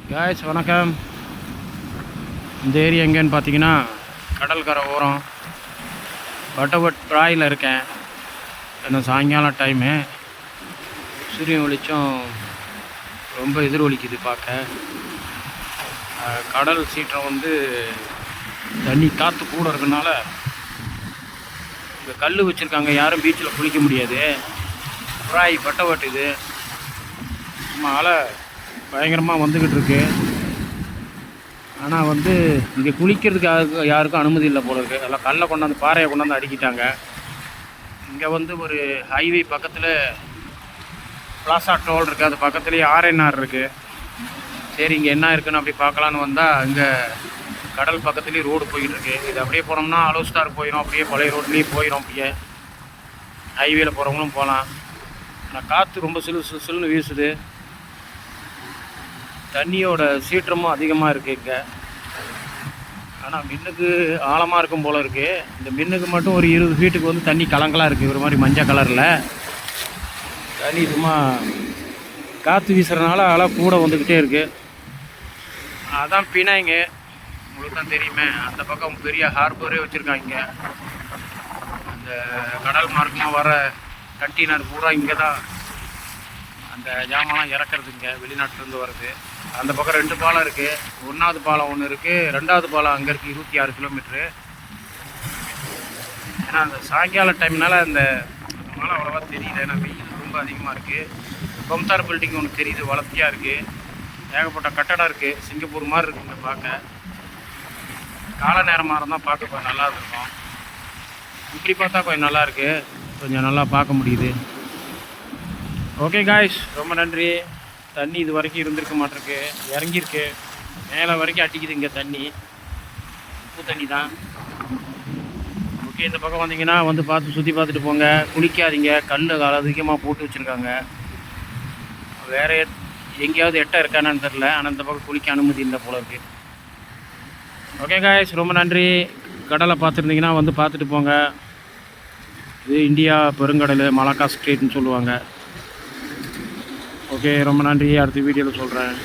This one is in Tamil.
காய்ஸ் வணக்கம். இந்த ஏரியா எங்கேன்னு பார்த்தீங்கன்னா கடற்கரை ஓரம் பட்டவட் பிராயில் இருக்கேன். இன்னும் சாயங்காலம் டைமு, சூரியன் வெளிச்சம் ரொம்ப எதிரொலிக்குது பார்க்க. கடல் சீற்றம் வந்து தண்ணி காற்று கூட இருக்கனால இங்கே கல் வச்சுருக்காங்க. யாரும் பீச்சில் குளிக்க முடியாது. பிராய் பட்டவட் இது சும்மா அலை பயங்கரமாக வந்துக்கிட்டு இருக்கு. ஆனால் வந்து இங்கே குளிக்கிறதுக்கு யாருக்கும் அனுமதி இல்லை போல இருக்குது. எல்லாம் கல்லை கொண்டாந்து பாறையை கொண்டாந்து அடிக்கிட்டாங்க. இங்கே வந்து ஒரு ஹைவே பக்கத்தில் பிளாசா டோல் இருக்குது, அது பக்கத்துலேயே ஆர்என்ஆர் இருக்குது. சரி இங்கே என்ன இருக்குன்னு அப்படி பார்க்கலான்னு வந்தால் இங்கே கடல் பக்கத்துலேயே ரோடு போயிட்டுருக்கு. இது அப்படியே போனோம்னா அலோஸ்டார் போயிடும், அப்படியே பழைய ரோட்லேயே போயிடும். அப்படியே ஹைவேல போகிறவங்களும் போகலாம். ஆனால் காற்று ரொம்ப சிலுன்னு வீசுது. தண்ணியோட சீற்றமும் அதிகமாக இருக்குது இங்கே. ஆனால் மின்னுக்கு ஆழமாக இருக்கும் போல் இருக்குது. இந்த மின்னுக்கு மட்டும் ஒரு 20 ஃபீட்டுக்கு வந்து தண்ணி கலங்கலாக இருக்குது, ஒரு மாதிரி மஞ்சள் கலரில். தண்ணி சும்மா காற்று வீசுறதுனால அலை கூட வந்துக்கிட்டே இருக்குது. அதான் பினாய்ங்க, உங்களுக்கு தான் தெரியுமே. அந்த பக்கம் பெரிய ஹார்பரே வச்சுருக்காங்க. அந்த கடல் மார்க்கமாக வர கண்டெய்னர் பூரா இங்கே தான் அந்த ஜாமான்லாம் இறக்குறதுங்க, வெளிநாட்டிலேருந்து வருது. அந்த பக்கம் 2 பாலம் இருக்குது. 1வது பாலம் ஒன்று இருக்குது, 2வது பாலம் அங்கே இருக்குது, 26 கிலோமீட்ரு. ஏன்னா அந்த சாயங்கால டைம்னால அந்த மழை அவ்வளோவா தெரியல. ஏன்னா வெயில் ரொம்ப அதிகமாக இருக்குது. கொம்தார் பில்டிங் ஒன்று தெரியுது, வளர்த்தியாக இருக்குது. ஏகப்பட்ட கட்டடம் இருக்குது, சிங்கப்பூர் மாதிரி இருக்குங்க பார்க்க. கால நேரமாக இருந்தால் பார்க்க கொஞ்சம் நல்லா இருக்கும். இப்படி பார்த்தா கொஞ்சம் நல்லாயிருக்கு, கொஞ்சம் நல்லா பார்க்க முடியுது. ஓகே காய்ஸ், ரொம்ப நன்றி. தண்ணி இது வரைக்கும் இருந்திருக்க மாட்டிருக்கு, இறங்கியிருக்கு. மேலே வரைக்கும் அடிக்குது இங்கே தண்ணி, உப்பு தண்ணி தான். ஓகே, இந்த பக்கம் வந்தீங்கன்னா வந்து பார்த்து சுற்றி பார்த்துட்டு போங்க. குளிக்காதீங்க, கல் அதிகமாக போட்டு வச்சுருக்காங்க. வேறு எங்கேயாவது எட்ட இருக்கானான்னு தெரில, ஆனால் இந்த பக்கம் குளிக்க அனுமதி இல்லை போல இருக்குது. ஓகே காய்ஸ், ரொம்ப நன்றி. கடலை பார்த்துருந்தீங்கன்னா வந்து பார்த்துட்டு போங்க. இது இந்தியா பெருங்கடல், மலாக்கா ஸ்ட்ரீட்னு சொல்லுவாங்க. ஓகே, ரொம்ப நன்றி. அடுத்த வீடியோவில் சொல்கிறேன்.